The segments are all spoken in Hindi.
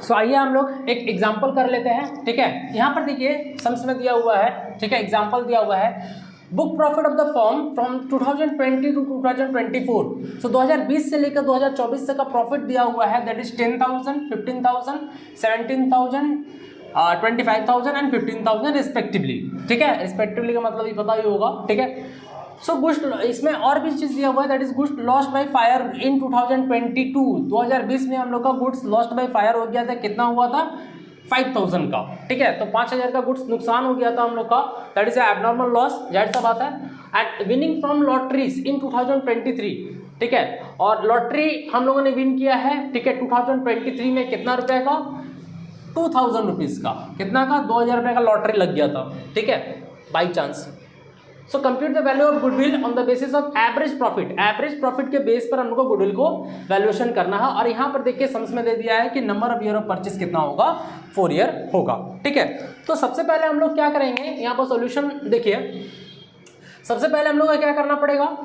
सो आइए हम लोग एक एग्जाम्पल कर लेते हैं, ठीक है। यहाँ पर देखिए सम्स में दिया हुआ है, ठीक है, एग्जाम्पल दिया हुआ है, book profit of the firm from 2020 to 2024। So 2020 से लेकर 2024 तक का प्रॉफिट दिया हुआ है, दैट इज 10,000, 15,000, 17,000, 25,000 एंड 15,000 रिस्पेक्टिवली, ठीक है। रिस्पेक्टिवली का मतलब ही पता ही होगा, ठीक है। सो गुड्स, इसमें और भी चीज़ दिया हुआ है, that is goods lost by fire in 2022। 2020 में हम लोग का गुड्स लॉस्ट बाय फायर हो गया था, कितना हुआ था, 5,000 का, ठीक है। तो 5,000 का गुड्स नुकसान हो गया था हम लोग का, दैट इज एबनॉर्मल लॉस, जाहिर सा बात है। एंड विनिंग फ्रॉम लॉटरीज इन 2023, ठीक है, और लॉटरी हम लोगों ने विन किया है, ठीक है, 2023 में कितना रुपए का, 2,000 रुपीज़ का, कितना का, 2,000 रुपये का लॉटरी लग गया था, ठीक है, by chance. So compute the value of goodwill on the basis of average profit. Average profit के बेस पर हम लोग को गुडविल को वैल्यूएशन करना है। और यहाँ पर देखिए सम्स में दे दिया है कि number of year of purchase कितना होगा, 4 ईयर होगा, ठीक है। तो सबसे पहले हम लोग क्या करेंगे, यहाँ पर सॉल्यूशन देखिए। सबसे पहले हम लोग को क्या करना पड़ेगा,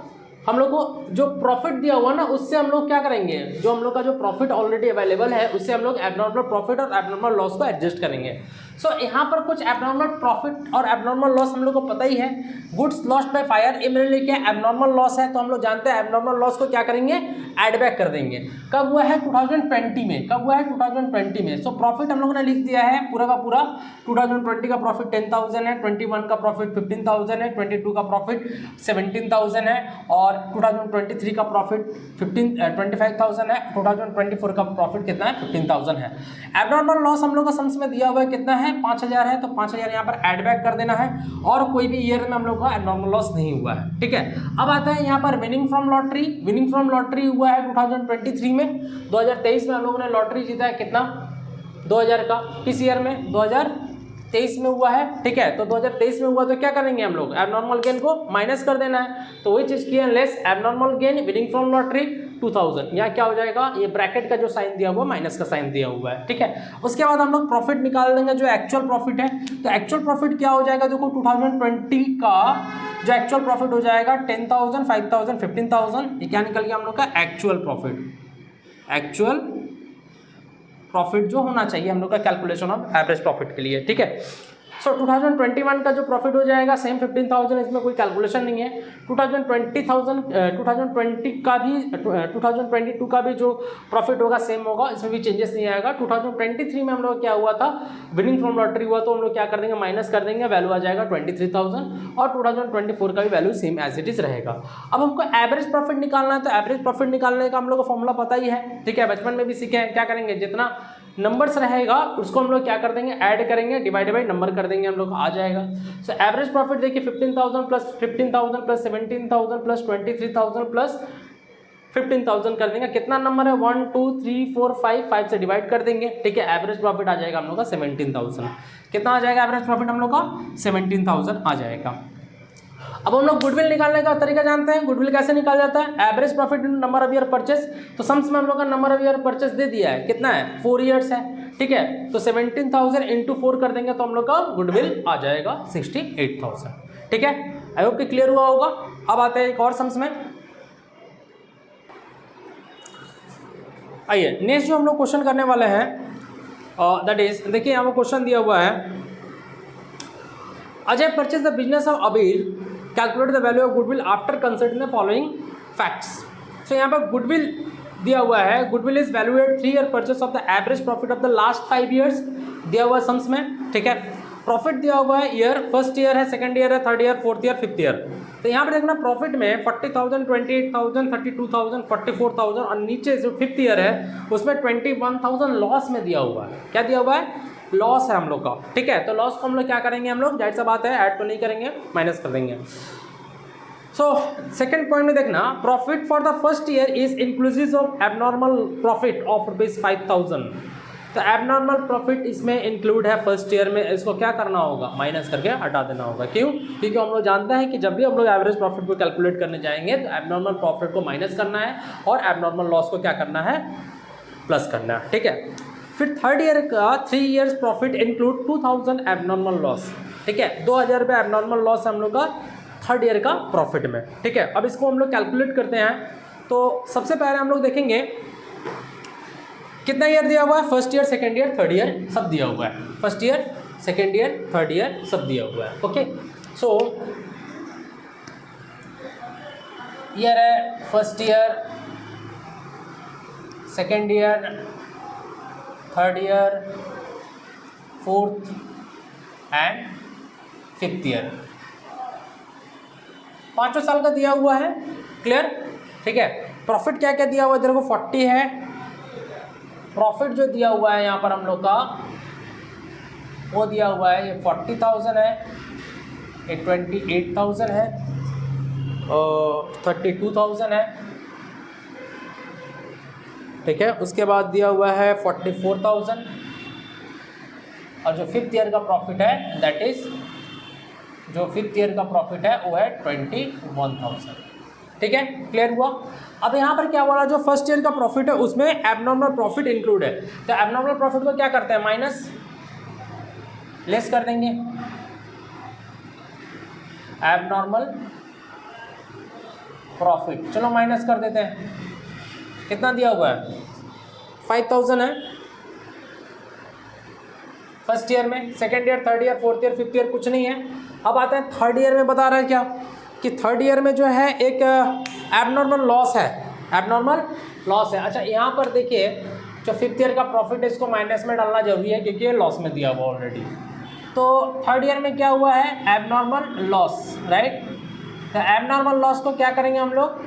हम लोग को जो प्रॉफिट दिया हुआ ना उससे हम लोग क्या करेंगे, जो हम लोग का जो प्रॉफिट ऑलरेडी अवेलेबल है उससे हम लोग एबनॉर्मल प्रॉफिट और एबनॉर्मल लॉस को एडजस्ट करेंगे। सो यहाँ पर कुछ एबनॉर्मल प्रॉफिट और एबनॉर्मल लॉस हम लोग को पता ही है। गुड्स लॉस्ट बाय फायर, ये मेरे लिए क्या एबनॉर्मल लॉस है, तो हम लोग जानते हैं एबनॉर्मल लॉस को क्या करेंगे, एड बैक कर देंगे। कब हुआ है, 2020 में, कब हुआ है, 2020 में। सो प्रॉफिट हम लोगों ने लिख दिया है पूरा का पूरा, 2020 का प्रॉफिट 10,000 है, 21 का प्रॉफिट 15,000 है, 22 का प्रॉफिट 17,000 है, और 2023 का प्रॉफिट 25,000 है, 2024 का प्रॉफिट कितना है, 15,000 है। एबनॉर्मल लॉस हम लोग का सम्स में दिया हुआ है कितना है, 5,000 है, तो 5,000 यहाँ पर ऐड बैक कर देना है, और कोई भी ईयर में हम लोग का एबनॉर्मल लॉस नहीं हुआ है, ठीक है। अब आता है यहाँ पर winning from lottery. Winning from lottery हुआ है 2023 में। 2023 में हम लोगों ने लॉटरी जीता है कितना, 2,000 का। किस ईयर में, 2023 में हुआ है, ठीक है। तो 2023 में हुआ तो क्या करेंगे हम लोग, एबनॉर्मल गेन को माइनस कर देना है। तो वही चीज़ की है, less abnormal gain winning from lottery 2,000। यहाँ क्या हो जाएगा, ये ब्रैकेट का जो साइन दिया हुआ माइनस का साइन दिया हुआ है, ठीक है। उसके बाद हम लोग प्रॉफिट निकाल देंगे, जो एक्चुअल प्रॉफिट है। तो एक्चुअल प्रॉफिट क्या हो जाएगा, देखो 2020 का जो एक्चुअल प्रॉफिट हो जाएगा 10,000, 5,000, 15,000। ये क्या निकल गया हम लोग का एक्चुअल प्रॉफिट। एक्चुअल प्रॉफिट जो होना चाहिए हम लोग का कैलकुलेशन ऑफ एवरेज प्रॉफिट के लिए, ठीक है। सो 2021 का जो प्रॉफिट हो जाएगा सेम 15,000, इसमें कोई कैलकुलेशन नहीं है। 2022 का भी जो प्रॉफिट होगा सेम होगा, इसमें भी चेंजेस नहीं आएगा। 2023 में हम लोग क्या हुआ था, विनिंग फ्रॉम लॉटरी हुआ, तो हम लोग क्या कर देंगे, माइनस कर देंगे, वैल्यू आ जाएगा 23,000, और 2024 का भी value same as it is रहेगा। अब हमको एवरेज प्रॉफिट निकालना है, तो एवरेज प्रॉफिट निकालने का हम लोग को फॉर्मूला पता ही है, ठीक है, बचपन में भी सीखे हैं। क्या करेंगे, जितना नंबर्स रहेगा उसको हम लोग क्या कर देंगे, ऐड करेंगे, डिवाइड बाई नंबर कर देंगे, हम लोग आ जाएगा। सो एवरेज प्रॉफिट देखिए 15,000 प्लस 15,000 प्लस 17,000 प्लस 23,000 प्लस 15,000 कर देंगे। कितना नंबर है, 1 2 3 4 5 से डिवाइड कर देंगे, ठीक है। एवरेज प्रॉफिट आ जाएगा हम लोग का 17,000। कितना आ जाएगा एवरेज प्रॉफिट हम लोग का, 17,000 आ जाएगा। अब हम लोग गुडविल निकालने का तरीका जानते हैं। गुडविल कैसे निकाल जाता है, average profit number of year purchase. तो सम्स में हम लोग का नंबर ऑफ ईयर परचेस दे दिया है, कितना है, 4 ईयर्स है, ठीक है। तो 17,000 इंटू 4 कर देंगे तो हम लोग का गुडविल आ जाएगा 68,000, ठीक है। आई होप कि क्लियर हुआ होगा। अब आते हैं एक और सम्स में। आइए नेक्स्ट जो हम लोग क्वेश्चन करने वाले हैं, दैट इज, देखिए यहाँ पर क्वेश्चन दिया हुआ है, Ajay purchase the business of Abir, calculate the value of goodwill after considering the following facts. So यहाँ पर गुडविल दिया हुआ है, goodwill is valuate 3 year purchase of the average profit of the last 5 years, दिया हुआ है सम्स में, ठीक है। प्रॉफिट दिया हुआ है ईयर, फर्स्ट ईयर है, सेकंड ईयर है, third year, fourth year, fifth year. तो यहाँ पर देखना प्रॉफिट में 40,000, 28,000, 32,000, 44,000, और नीचे जो फिफ्थ ईयर है उसमें 21,000 लॉस में दिया हुआ है। क्या दिया हुआ है, लॉस है हम लोग का, ठीक है। तो लॉस को हम लोग क्या करेंगे, हम लोग जाहिर सा बात है ऐड तो नहीं करेंगे, माइनस कर देंगे। सो सेकंड पॉइंट में देखना, profit for the first year is inclusive of abnormal profit of ₹5,000। तो एबनॉर्मल प्रॉफिट इसमें इंक्लूड है फर्स्ट ईयर में, इसको क्या करना होगा, माइनस करके हटा देना होगा। क्यों, क्योंकि हम लोग जानते हैं कि जब भी हम लोग एवरेज प्रॉफिट को कैलकुलेट करने जाएंगे तो एबनॉर्मल प्रॉफिट को माइनस करना है और एबनॉर्मल लॉस को क्या करना है, प्लस करना है, ठीक है। फिर थर्ड ईयर का 3 years profit include 2,000 abnormal loss, ठीक है। 2,000 रुपये एबनॉर्मल लॉस हम लोग का थर्ड ईयर का प्रॉफिट में, ठीक है। अब इसको हम लोग कैलकुलेट करते हैं। तो सबसे पहले हम लोग देखेंगे कितना ईयर दिया हुआ है? First year, second year, third year सब दिया हुआ है। First year, second year, third year सब दिया हुआ है। ओके, सो ईयर है first year, second year, third year, fourth and fifth year, 5 साल का दिया हुआ है। क्लियर? ठीक है। प्रॉफिट क्या क्या दिया हुआ है? तेरे को 40 है। प्रॉफिट जो दिया हुआ है यहाँ पर हम लोग का वो दिया हुआ है, ये 40,000 है, ये 28,000 है, और 32,000 है। ठीक है। उसके बाद दिया हुआ है 44,000, और जो फिफ्थ ईयर का प्रॉफिट है दैट इज, जो फिफ्थ ईयर का प्रॉफिट है वो है 21,000। ठीक है, क्लियर हुआ? अब यहाँ पर क्या बोला, जो फर्स्ट ईयर का प्रॉफिट है उसमें एबनॉर्मल प्रॉफिट इंक्लूड है, तो एबनॉर्मल प्रॉफिट को क्या करते हैं? माइनस, लेस कर देंगे। एबनॉर्मल प्रॉफिट, चलो माइनस कर देते हैं। कितना दिया हुआ है? 5,000 है फर्स्ट ईयर में। Second year, third year, fourth year, fifth year कुछ नहीं है। अब आते हैं थर्ड ईयर में। बता रहा है क्या कि थर्ड ईयर में जो है एक एबनॉर्मल लॉस है, एबनॉर्मल लॉस है। अच्छा, यहाँ पर देखिए जो फिफ्थ ईयर का प्रॉफिट है इसको माइनस में डालना जरूरी है क्योंकि ये लॉस में दिया हुआ ऑलरेडी। तो थर्ड ईयर में क्या हुआ है? Abnormal loss, right. तो एबनॉर्मल लॉस को क्या करेंगे हम लोग?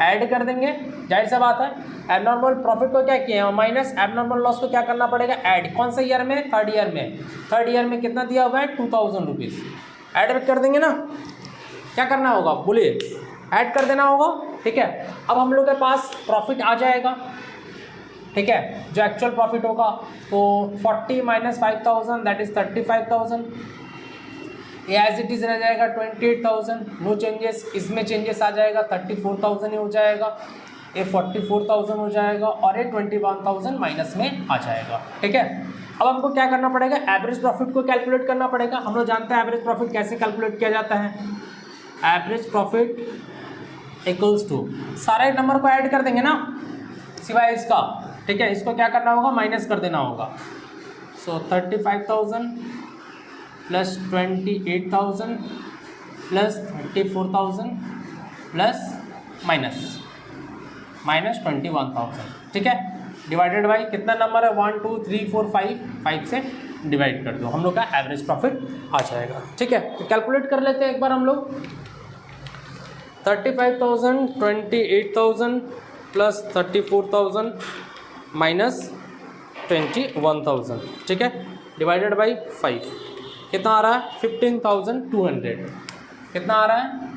ऐड कर देंगे, जाहिर सा बात है। एबनॉर्मल प्रॉफिट को क्या किए? माइनस, एबनॉर्मल लॉस को क्या करना पड़ेगा? ऐड। कौन से ईयर में? थर्ड ईयर में। थर्ड ईयर में कितना दिया हुआ है? 2,000 रुपीज़। ऐड कर देंगे ना। क्या करना होगा बोलिए? ऐड कर देना होगा। ठीक है। अब हम लोग के पास प्रॉफिट आ जाएगा। ठीक है, जो एक्चुअल प्रॉफिट होगा तो 40 माइनस 5,000 दैट इज 35,000। ये एज इट इज़ रह जाएगा 28,000, नो चेंजेस। इसमें चेंजेस आ जाएगा, 34,000 ही हो जाएगा, ये 44,000 हो जाएगा, और ये 21,000 माइनस में आ जाएगा। ठीक है। अब हमको क्या करना पड़ेगा? एवरेज प्रॉफिट को कैलकुलेट करना पड़ेगा। हम लोग जानते हैं एवरेज प्रॉफिट कैसे कैलकुलेट किया जाता है। एवरेज प्रॉफिट इक्वल्स टू, सारे नंबर को ऐड कर देंगे ना सिवाय इसका। ठीक है, इसको क्या करना होगा? माइनस कर देना होगा। सो 35,000 प्लस 28,000 प्लस 34,000 प्लस माइनस 21,000। ठीक है, डिवाइडेड बाई कितना नंबर है? 1 2 3 4 5 से डिवाइड कर दो, हम लोग का एवरेज प्रॉफिट आ जाएगा। ठीक है, तो कैलकुलेट कर लेते हैं एक बार हम लोग। 35,000 28,000 प्लस 34,000 माइनस 21,000। ठीक है, डिवाइडेड बाई 5 कितना आ रहा है? 15,200। कितना आ रहा है?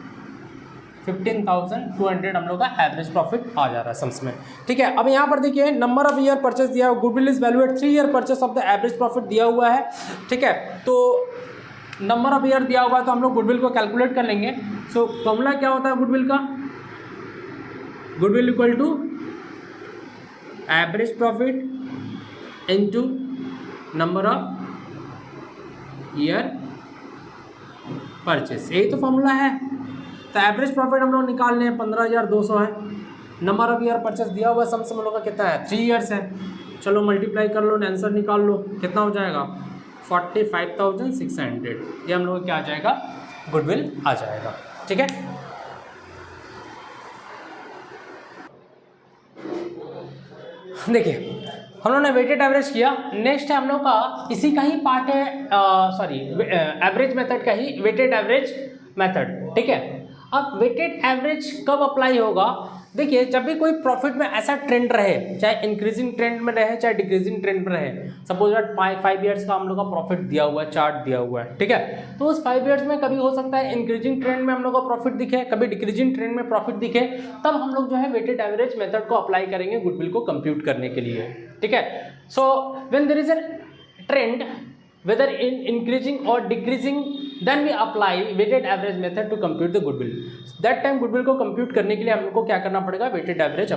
15,200 हम लोग का एवरेज प्रॉफिट आ जा रहा है सम्स में। ठीक है। अब यहाँ पर देखिए नंबर ऑफ ईयर परचेस दिया हुआ, goodwill is value at 3 year purchase of the average profit दिया हुआ है। ठीक है, तो नंबर ऑफ ईयर दिया हुआ है तो हम लोग गुडविल को कैलकुलेट कर लेंगे। सो फॉर्मूला क्या होता है गुडविल का? Goodwill equal to average profit into number of year purchase, यही तो फॉर्मूला है। तो एवरेज प्रॉफिट हम लोग निकालने हैं 15,200 है। नंबर ऑफ ईयर परचेस दिया हुआ सम हम लोग का कितना है? 3 ईयर्स है। चलो मल्टीप्लाई कर लो, आंसर निकाल लो, कितना हो जाएगा? 45,600। ये हम लोग क्या आ जाएगा? गुडविल आ जाएगा। ठीक है, देखिए हम लोगों ने वेटेड एवरेज किया। नेक्स्ट है हम लोग का इसी का ही पार्ट है, सॉरी एवरेज मेथड का ही वेटेड एवरेज मेथड। ठीक है, अब वेटेड एवरेज कब अप्लाई होगा? देखिए जब भी कोई प्रॉफिट में ऐसा ट्रेंड रहे, चाहे इंक्रीजिंग ट्रेंड में रहे चाहे डिक्रीजिंग ट्रेंड में रहे, सपोज दैट 5 ईयर्स का हम लोग का प्रॉफिट दिया हुआ है, चार्ट दिया हुआ है। ठीक है, तो उस 5 ईयर्स में कभी हो सकता है इंक्रीजिंग ट्रेंड में हम लोग का प्रॉफिट दिखे, कभी डिक्रीजिंग ट्रेंड में प्रॉफिट दिखे, तब हम लोग जो है वेटेड एवरेज मेथड को अप्लाई करेंगे गुडविल को कंप्यूट करने के लिए। ठीक है, so when there is a trend whether in increasing or decreasing then we apply weighted average method to compute the goodwill. That time goodwill को कंप्यूट करने के लिए हम लोग को क्या करना पड़ेगा, वेटेड एवरेज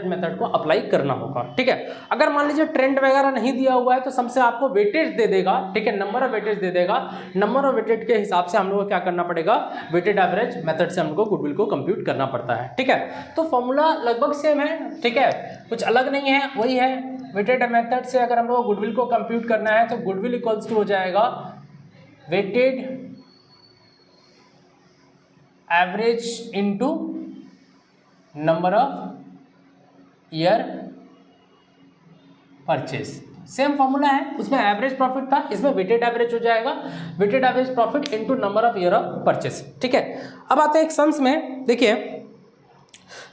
मेथड को अप्लाई करना होगा। ठीक है, अगर मान लीजिए ट्रेंड वगैरह नहीं दिया हुआ है तो सबसे आपको वेटेज दे देगा। ठीक है, नंबर ऑफ वेटेज दे देगा, नंबर ऑफ वेटेज के हिसाब से हम लोग को क्या करना पड़ेगा, वेटेड एवरेज मेथड से हम लोग को गुडविल को कंप्यूट करना पड़ता है। ठीक है, तो फॉर्मूला लगभग सेम है। ठीक है, कुछ अलग नहीं है, वही है। वेटेड मेथड से अगर हम लोग को गुडविल को कंप्यूट करना है तो गुडविल इक्वल्स टू हो जाएगा weighted average into number of year purchase. Same formula है, उसमें एवरेज प्रॉफिट था, इसमें वेटेड एवरेज हो जाएगा, weighted average profit into number of year of purchase. ठीक है, अब आते हैं एक सम्स में। देखिए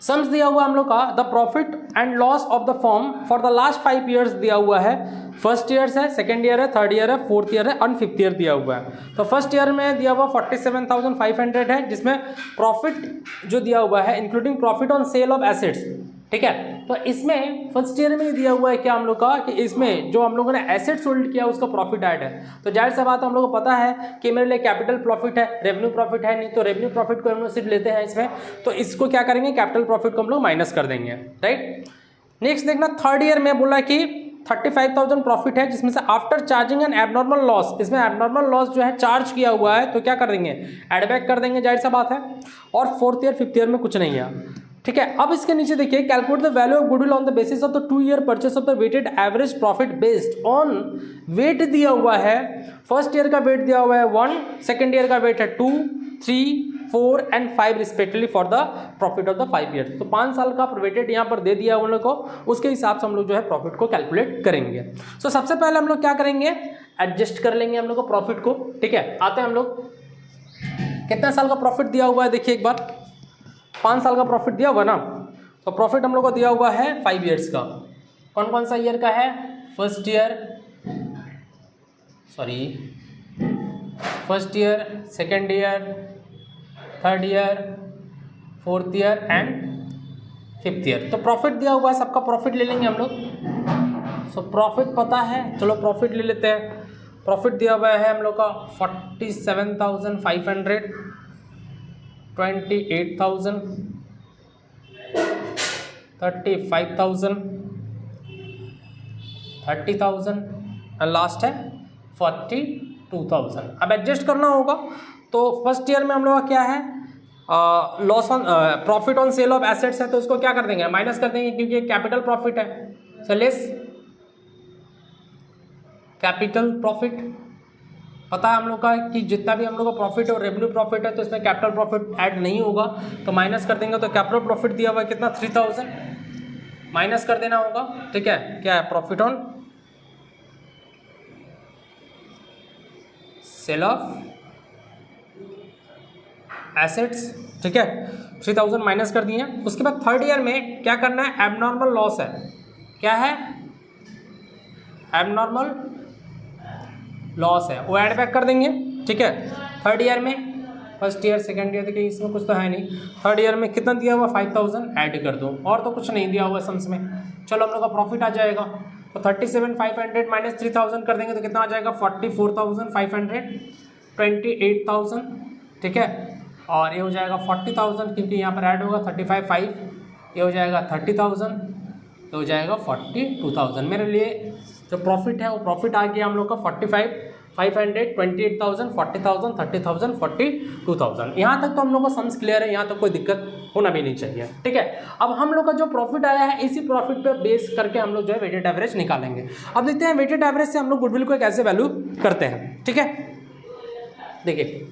सम्स दिया हुआ हम लोग का, the profit and loss of the firm for the last 5 years दिया हुआ है। फर्स्ट ईयर है, सेकेंड ईयर है, थर्ड ईयर है, फोर्थ ईयर है और फिफ्थ ईयर दिया हुआ है। तो फर्स्ट ईयर में दिया हुआ 47,500 है, जिसमें प्रॉफिट जो दिया हुआ है including profit on sale of assets. ठीक है, तो इसमें फर्स्ट ईयर में दिया हुआ है क्या हम लोग का, कि इसमें जो हम लोगों ने एसेट्स होल्ड किया उसका प्रॉफिट ऐड है। तो जाहिर सा बात हम लोग को पता है कि मेरे लिए कैपिटल प्रॉफिट है, रेवेन्यू प्रॉफिट है नहीं, तो रेवेन्यू प्रॉफिट को हम लोग सिर्फ लेते हैं इसमें, तो इसको क्या करेंगे, कैपिटल प्रॉफिट को हम लोग माइनस कर देंगे। राइट, नेक्स्ट देखना, थर्ड ईयर में बोला कि 35,000 प्रॉफिट है, जिसमें से after charging N abnormal loss, इसमें एबनॉर्मल लॉस जो है चार्ज किया हुआ है, तो क्या कर देंगे, एड बैक कर देंगे, जाहिर सा बात है। और फोर्थ ईयर फिफ्थ ईयर में कुछ नहीं है। ठीक है, अब इसके नीचे देखिए, calculate the value of goodwill on the basis of the 2 year purchase of the weighted average profit based on weight दिया हुआ है। फर्स्ट ईयर का वेट दिया हुआ है 1, सेकेंड ईयर का वेट है 2, 3, 4 and 5 respectively for the profit of the 5 year. तो 5 साल का वेटेड यहाँ पर दे दिया है उन लोग को, उसके हिसाब से हम लोग जो है प्रॉफिट को कैलकुलेट करेंगे। सो सबसे पहले हम लोग क्या करेंगे, एडजस्ट कर लेंगे हम लोग को प्रॉफिट को। ठीक है, आते हैं हम लोग, कितना साल का प्रॉफिट दिया हुआ है देखिए एक बार, 5 साल का प्रॉफिट दिया हुआ ना, तो प्रॉफिट हम लोग को दिया हुआ है 5 ईयर्स का। कौन कौन सा ईयर का है, first year, second year, third year, fourth year and fifth year. तो प्रॉफिट दिया हुआ है, सबका प्रॉफिट ले लेंगे हम लोग। सो प्रॉफिट पता है, चलो प्रॉफिट ले लेते हैं। प्रॉफिट दिया हुआ है हम लोग का 47,500, 28,000, 35,000, 30,000 और लास्ट है 42,000। अब एडजस्ट करना होगा, तो फर्स्ट ईयर में हम लोग का क्या है, loss on profit on sale of assets है, तो उसको क्या कर देंगे, माइनस कर देंगे, क्योंकि कैपिटल प्रॉफिट है। सो लेस कैपिटल प्रॉफिट, पता है हम लोग का कि जितना भी हम लोग का प्रॉफिट और रेवेन्यू प्रॉफिट है, तो इसमें कैपिटल प्रॉफिट ऐड नहीं होगा, तो माइनस कर देंगे। तो कैपिटल प्रॉफिट दिया हुआ है कितना, 3,000, माइनस कर देना होगा। ठीक है, क्या है, profit on sale of assets. ठीक है, 3,000 माइनस कर दिए। उसके बाद थर्ड ईयर में क्या करना है, एबनॉर्मल लॉस है, क्या है, एबनॉर्मल लॉस है, वो ऐड बैक कर देंगे। ठीक है, थर्ड ईयर में, फर्स्ट ईयर सेकंड ईयर, देखिए इसमें कुछ तो है नहीं, थर्ड ईयर में कितना दिया हुआ, 5,000 ऐड कर दो, और तो कुछ नहीं दिया हुआ सम्स में। चलो हम लोग का प्रॉफिट आ जाएगा, तो 37,500 माइनस 3,000 कर देंगे तो कितना आ जाएगा, 44,500, 28,000। ठीक है, और ये हो जाएगा 40,000, क्योंकि यहाँ पर ऐड होगा 35,500, ये हो जाएगा 30,000, ये हो जाएगा 42,000। मेरे लिए जो प्रॉफिट है वो प्रॉफिट आ गया हम लोग का 45,500, 28,000, 40,000, 30,000, 42,000। यहाँ तक तो हम लोग का सम्स क्लियर है, यहाँ तक कोई दिक्कत होना भी नहीं चाहिए। ठीक है, अब हम लोग का जो प्रॉफिट आया है, इसी प्रॉफिट पे बेस करके हम लोग जो है वेटेड एवरेज निकालेंगे। अब देखते हैं वेटेड एवरेज से हम लोग गुडविल को कैसे वैल्यू करते हैं। ठीक है, देखिए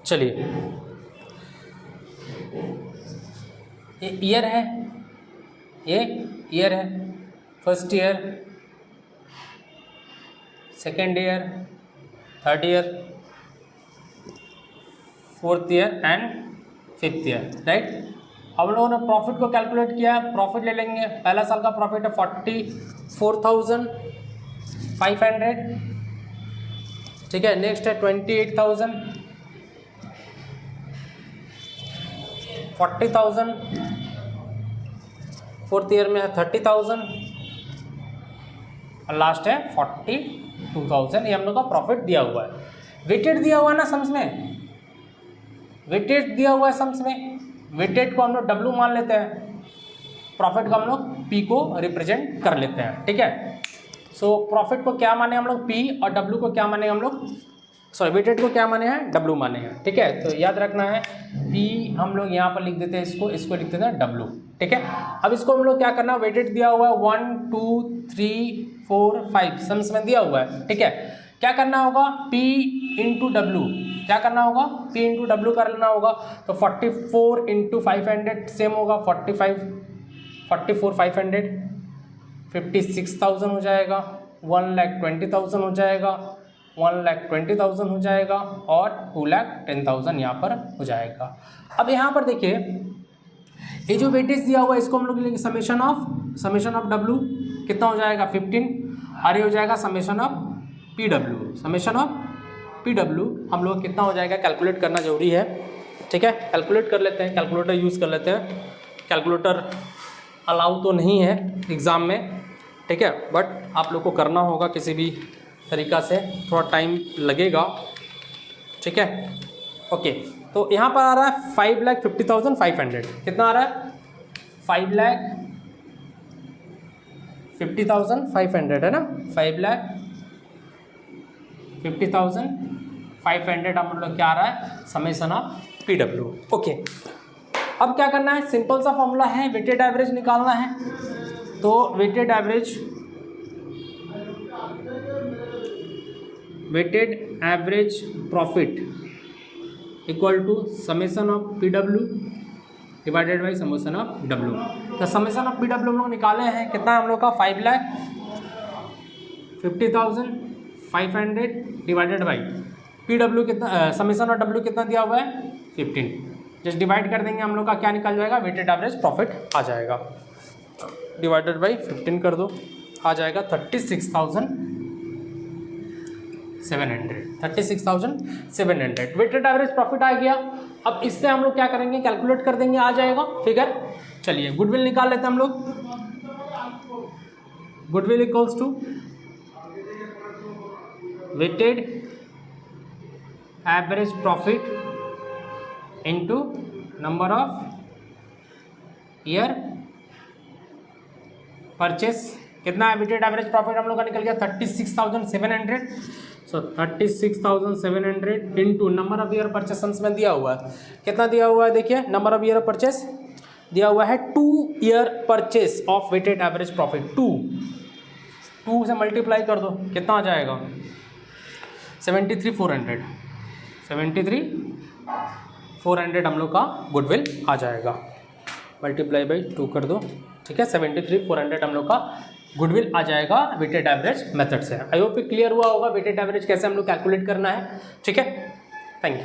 चलिए, ये ईयर है, ये ईयर है, first year, second year, third year, fourth year and fifth year. Right, अब लोगों ने प्रॉफिट को कैलकुलेट किया, प्रॉफिट ले लेंगे। पहला साल का प्रॉफिट है 44,500, ठीक है। नेक्स्ट है 28,000, 40,000, फोर्थ ईयर में है 30,000 और लास्ट है 42,000। ये हम लोग का प्रॉफिट दिया हुआ है। वेटेड दिया हुआ है ना सम्स में, वेटेड दिया हुआ है सम्स में, वेटेड को हम लोग W मान लेते हैं, प्रॉफिट को हम लोग P को रिप्रेजेंट कर लेते हैं, ठीक है। सो प्रॉफिट को क्या माने हम लोग P और W को क्या माने हम लोग, सॉरी वेटेड को क्या माने हैं W माने हैं, ठीक है। तो याद रखना है P हम लोग यहाँ पर लिख देते हैं, इसको लिख देते हैं W, ठीक है। अब इसको हम लोग क्या करना है, वेटेड दिया हुआ है 1 2 3 4 5 सम्स में दिया हुआ है, ठीक है। क्या करना होगा, P इंटू W, क्या करना होगा, P इंटू W करना होगा। तो 44 इंटू 500 सेम होगा 44 500, 56,000 हो जाएगा, 1,20,000 हो जाएगा, 1,20,000 हो जाएगा और 2,10,000 यहाँ पर हो जाएगा। अब यहाँ पर देखिए ये जो वेटेज दिया हुआ है इसको हम लोग लेंगे समेशन ऑफ W कितना हो जाएगा 15 और ये हो जाएगा summation of PW। Summation of PW हम लोग कितना हो जाएगा कैलकुलेट करना जरूरी है, ठीक है। कैलकुलेट कर लेते हैं, कैलकुलेटर यूज़ कर लेते हैं। कैलकुलेटर अलाउ तो नहीं है एग्ज़ाम में, ठीक है, बट आप लोग को करना होगा किसी भी तरीक़ा से, थोड़ा टाइम लगेगा, ठीक है। ओके, तो यहाँ पर आ रहा है 5,50,500, कितना आ रहा है 5,50,500 है ना, 5,50,500 हम लोग क्या आ रहा है समेशन ऑफ PW। ओके, अब क्या करना है, सिंपल सा फॉर्मूला है, वेटेड एवरेज निकालना है। तो weighted average profit equal to summation of PW divided by summation of W। तो समेशन ऑफ PW हम लोग निकाले हैं, कितना हम लोग का 5,50,500 डिवाइडेड बाई PW कितना, समेशन ऑफ W कितना दिया हुआ है 15, जस्ट डिवाइड कर देंगे हम लोग का क्या निकल जाएगा, वेटेड एवरेज प्रॉफिट आ जाएगा। डिवाइडेड बाई 15 कर दो, आ जाएगा 36,700 वेटेड एवरेज प्रॉफिट आ गया। अब इससे हम लोग क्या करेंगे, कैलकुलेट कर देंगे, आ जाएगा फिगर। चलिए गुडविल निकाल लेते हैं हम लोग। Goodwill equals to weighted average profit into number of year purchase. कितना है वेटेड एवरेज प्रॉफिट हम लोग का निकल गया 36,700। सो 36,700 into number of year purchase में दिया हुआ है, कितना दिया हुआ है देखिए, नंबर ऑफ ईयर परचेस दिया हुआ है 2 year purchase of weighted average profit. 2 से मल्टीप्लाई कर दो, कितना आ जाएगा 73,400 हम लोग का गुडविल आ जाएगा। मल्टीप्लाई बाई 2 कर दो, ठीक है, 73,400 हम लोग का गुडविल आ जाएगा वेटेड एवरेज मेथड से। आई होप क्लियर हुआ होगा वेटेड एवरेज कैसे हम लोग कैलकुलेट करना है, ठीक है। Thank you.